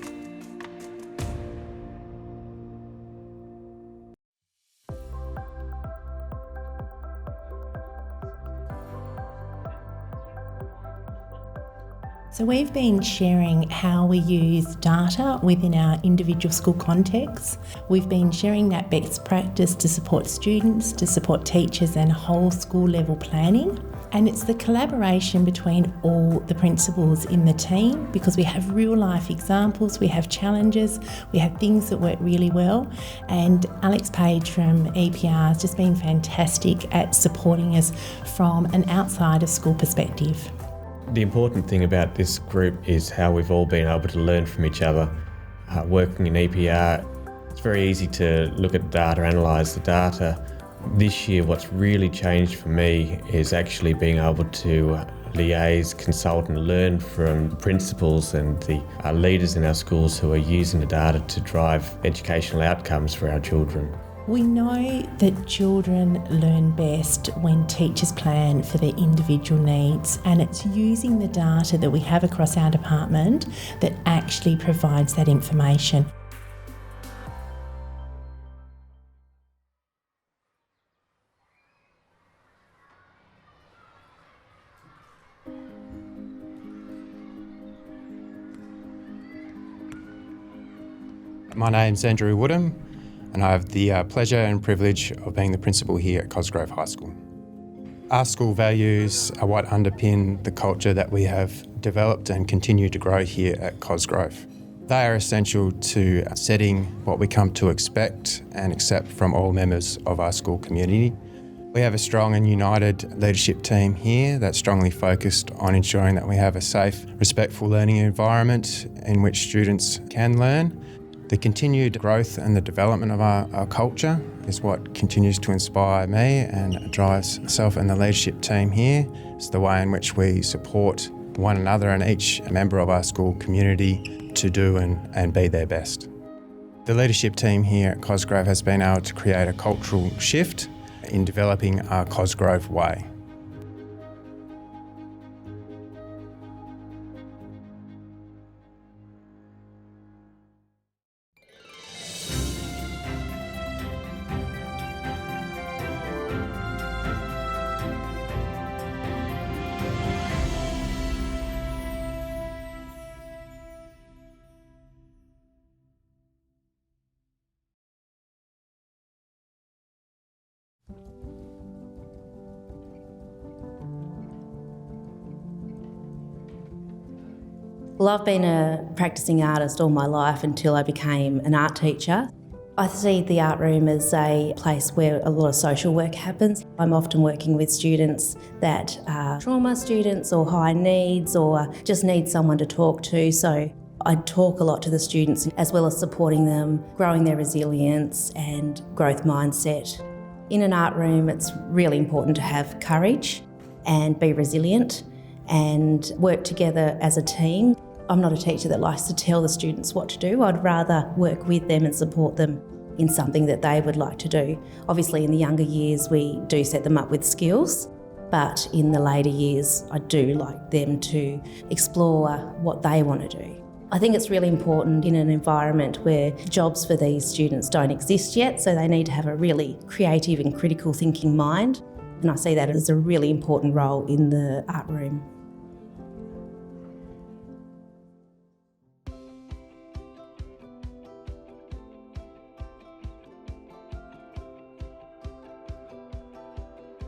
So we've been sharing how we use data within our individual school contexts. We've been sharing that best practice to support students, to support teachers and whole school level planning. And it's the collaboration between all the principals in the team, because we have real life examples, we have challenges, we have things that work really well. And Alex Page from EPR has just been fantastic at supporting us from an outside of school perspective. The important thing about this group is how we've all been able to learn from each other. Working in EPR, it's very easy to look at data, analyse the data. This year, what's really changed for me is actually being able to liaise, consult and learn from principals and the leaders in our schools who are using the data to drive educational outcomes for our children. We know that children learn best when teachers plan for their individual needs, and it's using the data that we have across our department that actually provides that information. My name's Andrew Woodham, and I have the pleasure and privilege of being the principal here at Cosgrove High School. Our school values are what underpin the culture that we have developed and continue to grow here at Cosgrove. They are essential to setting what we come to expect and accept from all members of our school community. We have a strong and united leadership team here that's strongly focused on ensuring that we have a safe, respectful learning environment in which students can learn. The continued growth and the development of our culture is what continues to inspire me and drives myself and the leadership team here. It's the way in which we support one another and each member of our school community to do and be their best. The leadership team here at Cosgrove has been able to create a cultural shift in developing our Cosgrove way. Well, I've been a practising artist all my life until I became an art teacher. I see the art room as a place where a lot of social work happens. I'm often working with students that are trauma students or high needs or just need someone to talk to. So I talk a lot to the students as well as supporting them, growing their resilience and growth mindset. In an art room, it's really important to have courage and be resilient and work together as a team. I'm not a teacher that likes to tell the students what to do. I'd rather work with them and support them in something that they would like to do. Obviously, in the younger years, we do set them up with skills, but in the later years, I do like them to explore what they want to do. I think it's really important in an environment where jobs for these students don't exist yet, so they need to have a really creative and critical thinking mind, and I see that as a really important role in the art room.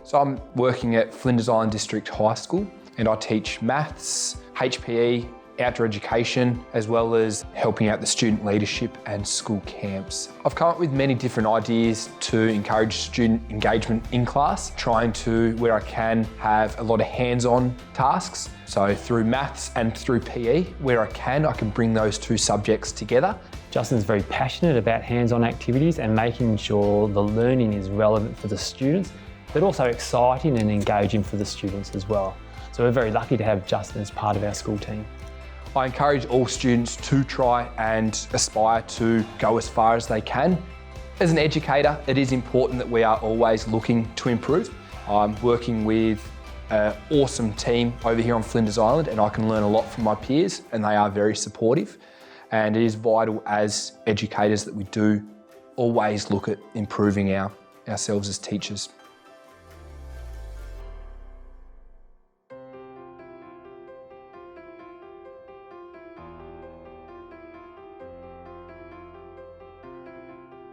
So I'm working at Flinders Island District High School and I teach maths, HPE, outdoor education, as well as helping out the student leadership and school camps. I've come up with many different ideas to encourage student engagement in class, trying to, where I can, have a lot of hands-on tasks. So through maths and through PE, where I can bring those two subjects together. Justin's very passionate about hands-on activities and making sure the learning is relevant for the students, but also exciting and engaging for the students as well. So we're very lucky to have Justin as part of our school team. I encourage all students to try and aspire to go as far as they can. As an educator, it is important that we are always looking to improve. I'm working with an awesome team over here on Flinders Island and I can learn a lot from my peers and they are very supportive. And it is vital as educators that we do always look at improving ourselves as teachers.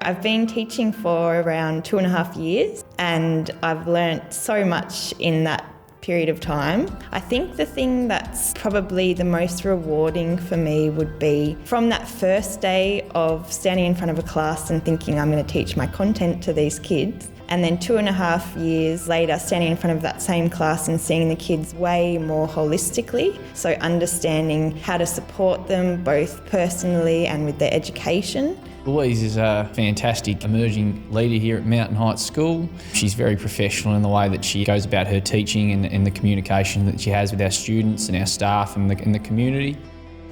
I've been teaching for around 2.5 years and I've learnt so much in that period of time. I think the thing that's probably the most rewarding for me would be from that first day of standing in front of a class and thinking I'm going to teach my content to these kids, and then 2.5 years later standing in front of that same class and seeing the kids way more holistically, so understanding how to support them both personally and with their education. Louise is a fantastic emerging leader here at Mountain Heights School. She's very professional in the way that she goes about her teaching and the communication that she has with our students and our staff and the community.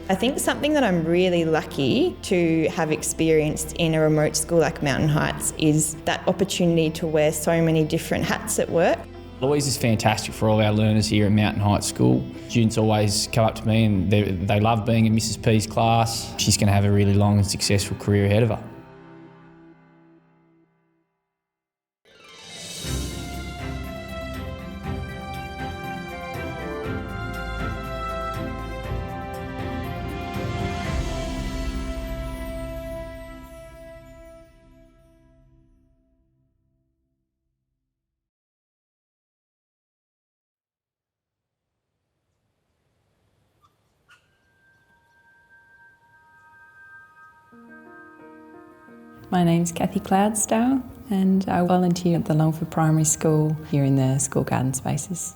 I think something that I'm really lucky to have experienced in a remote school like Mountain Heights is that opportunity to wear so many different hats at work. Louise is fantastic for all our learners here at Mountain Heights School. Students always come up to me and they love being in Mrs P's class. She's going to have a really long and successful career ahead of her. My name's Kathy Cloudsdale and I volunteer at the Longford Primary School here in the school garden spaces.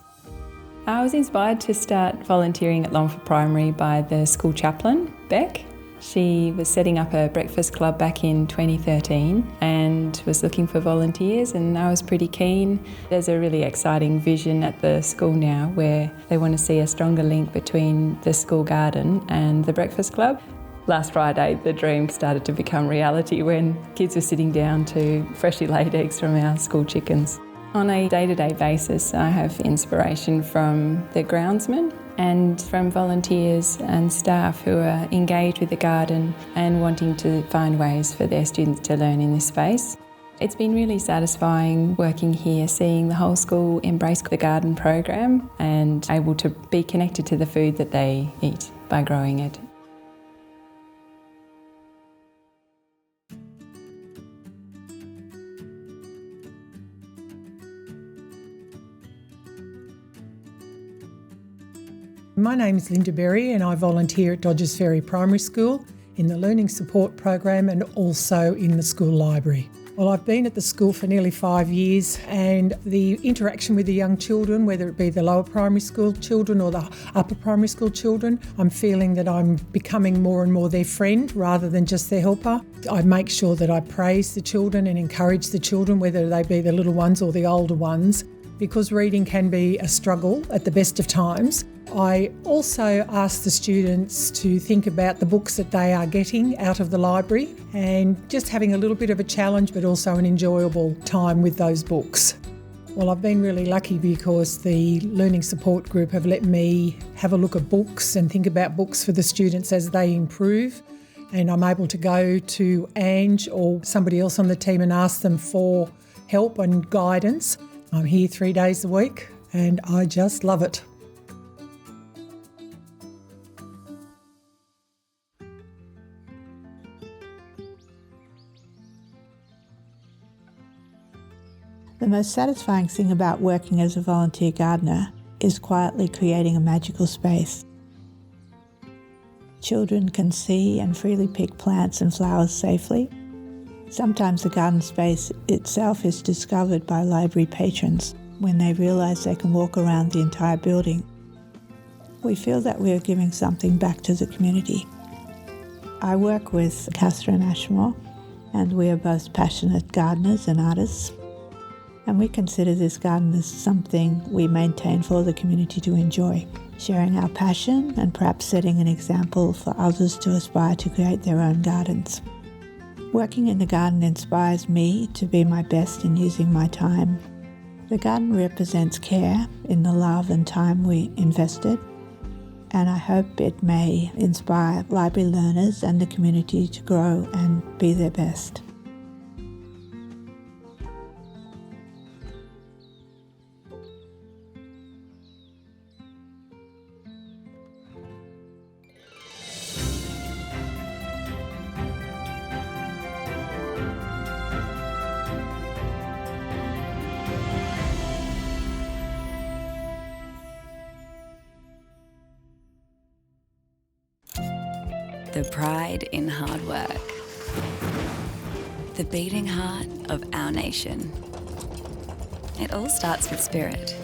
I was inspired to start volunteering at Longford Primary by the school chaplain, Beck. She was setting up a breakfast club back in 2013 and was looking for volunteers, and I was pretty keen. There's a really exciting vision at the school now where they want to see a stronger link between the school garden and the breakfast club. Last Friday, the dream started to become reality when kids were sitting down to freshly laid eggs from our school chickens. On a day-to-day basis, I have inspiration from the groundsmen and from volunteers and staff who are engaged with the garden and wanting to find ways for their students to learn in this space. It's been really satisfying working here, seeing the whole school embrace the garden program and able to be connected to the food that they eat by growing it. My name is Linda Berry and I volunteer at Dodgers Ferry Primary School in the Learning Support Program and also in the school library. Well, I've been at the school for nearly 5 years, and the interaction with the young children, whether it be the lower primary school children or the upper primary school children, I'm feeling that I'm becoming more and more their friend rather than just their helper. I make sure that I praise the children and encourage the children, whether they be the little ones or the older ones, because reading can be a struggle at the best of times. I also ask the students to think about the books that they are getting out of the library and just having a little bit of a challenge but also an enjoyable time with those books. Well, I've been really lucky because the Learning Support Group have let me have a look at books and think about books for the students as they improve, and I'm able to go to Ange or somebody else on the team and ask them for help and guidance. I'm here 3 days a week and I just love it. The most satisfying thing about working as a volunteer gardener is quietly creating a magical space. Children can see and freely pick plants and flowers safely. Sometimes the garden space itself is discovered by library patrons when they realise they can walk around the entire building. We feel that we are giving something back to the community. I work with Catherine Ashmore, and we are both passionate gardeners and artists. And we consider this garden as something we maintain for the community to enjoy, sharing our passion and perhaps setting an example for others to aspire to create their own gardens. Working in the garden inspires me to be my best in using my time. The garden represents care in the love and time we invested, and I hope it may inspire library learners and the community to grow and be their best. The pride in hard work. The beating heart of our nation. It all starts with Spirit.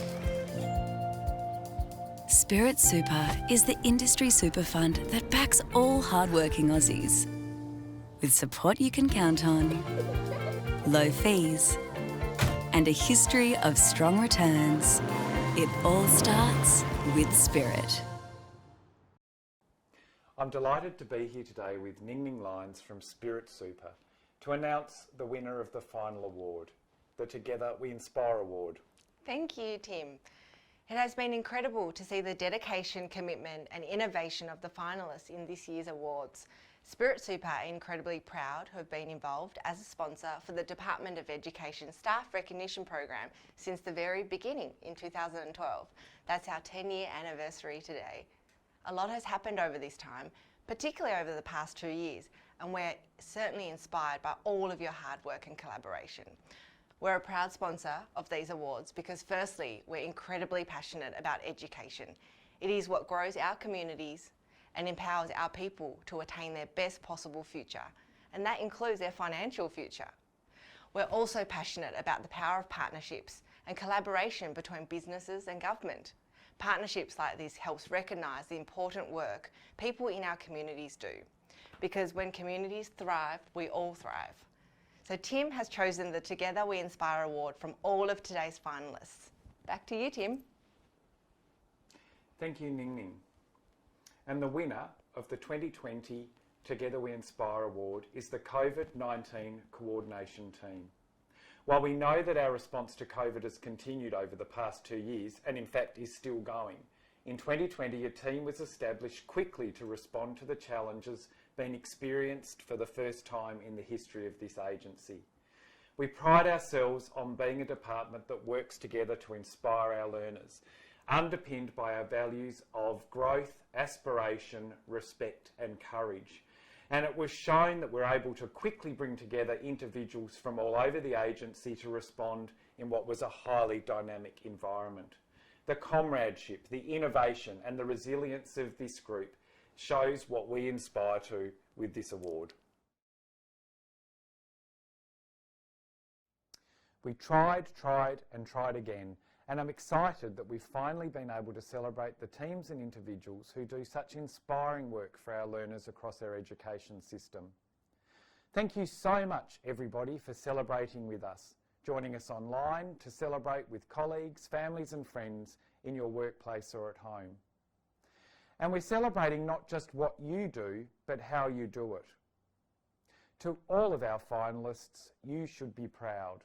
Spirit Super is the industry super fund that backs all hard-working Aussies. With support you can count on, low fees, and a history of strong returns, it all starts with Spirit. I'm delighted to be here today with Ning Ning Lines from Spirit Super to announce the winner of the final award, the Together We Inspire Award. Thank you, Tim. It has been incredible to see the dedication, commitment and innovation of the finalists in this year's awards. Spirit Super are incredibly proud to have been involved as a sponsor for the Department of Education Staff Recognition Program since the very beginning in 2012. That's our 10-year anniversary today. A lot has happened over this time, particularly over the past 2 years, and we're certainly inspired by all of your hard work and collaboration. We're a proud sponsor of these awards because firstly, we're incredibly passionate about education. It is what grows our communities and empowers our people to attain their best possible future, and that includes their financial future. We're also passionate about the power of partnerships and collaboration between businesses and government. Partnerships like this helps recognise the important work people in our communities do, because when communities thrive, we all thrive. So Tim has chosen the Together We Inspire Award from all of today's finalists. Back to you, Tim. Thank you, Ning Ning. And the winner of the 2020 Together We Inspire Award is the COVID-19 Coordination Team. While we know that our response to COVID has continued over the past 2 years, and in fact is still going, in 2020 a team was established quickly to respond to the challenges being experienced for the first time in the history of this agency. We pride ourselves on being a department that works together to inspire our learners, underpinned by our values of growth, aspiration, respect and courage. And it was shown that we're able to quickly bring together individuals from all over the agency to respond in what was a highly dynamic environment. The comradeship, the innovation and the resilience of this group shows what we inspire to with this award. We tried again, and I'm excited that we've finally been able to celebrate the teams and individuals who do such inspiring work for our learners across our education system. Thank you so much, everybody, for celebrating with us, joining us online to celebrate with colleagues, families and friends in your workplace or at home. And we're celebrating not just what you do, but how you do it. To all of our finalists, you should be proud.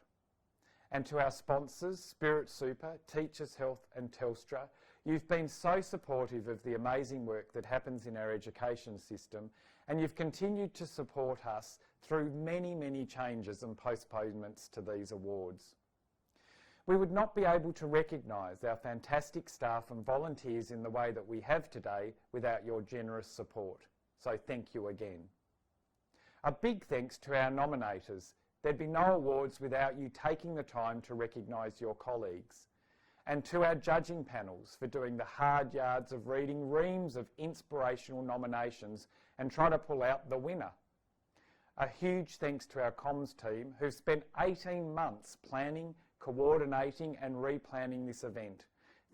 And to our sponsors, Spirit Super, Teachers Health and Telstra, you've been so supportive of the amazing work that happens in our education system, and you've continued to support us through many changes and postponements to these awards. We would not be able to recognise our fantastic staff and volunteers in the way that we have today without your generous support. So thank you again. A big thanks to our nominators. There'd be no awards without you taking the time to recognise your colleagues. And to our judging panels for doing the hard yards of reading reams of inspirational nominations and trying to pull out the winner. A huge thanks to our comms team who've spent 18 months planning, coordinating and replanning this event.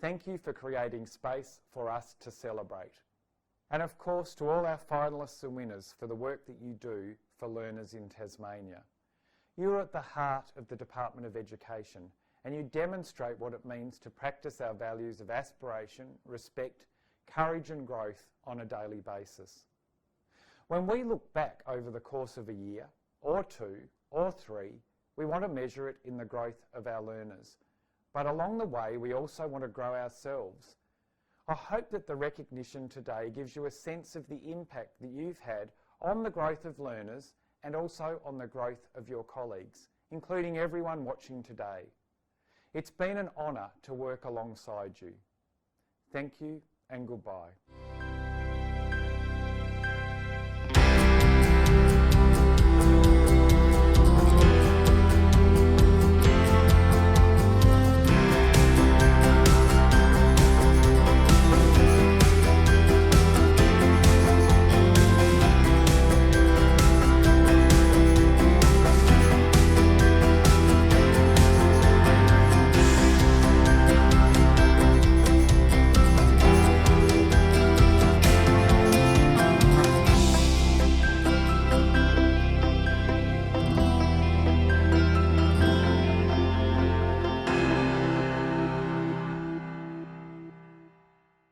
Thank you for creating space for us to celebrate. And of course to all our finalists and winners for the work that you do for learners in Tasmania. You are at the heart of the Department of Education and you demonstrate what it means to practice our values of aspiration, respect, courage and growth on a daily basis. When we look back over the course of a year, or two, or three, we want to measure it in the growth of our learners. But along the way, we also want to grow ourselves. I hope that the recognition today gives you a sense of the impact that you've had on the growth of learners and also on the growth of your colleagues, including everyone watching today. It's been an honour to work alongside you. Thank you and goodbye.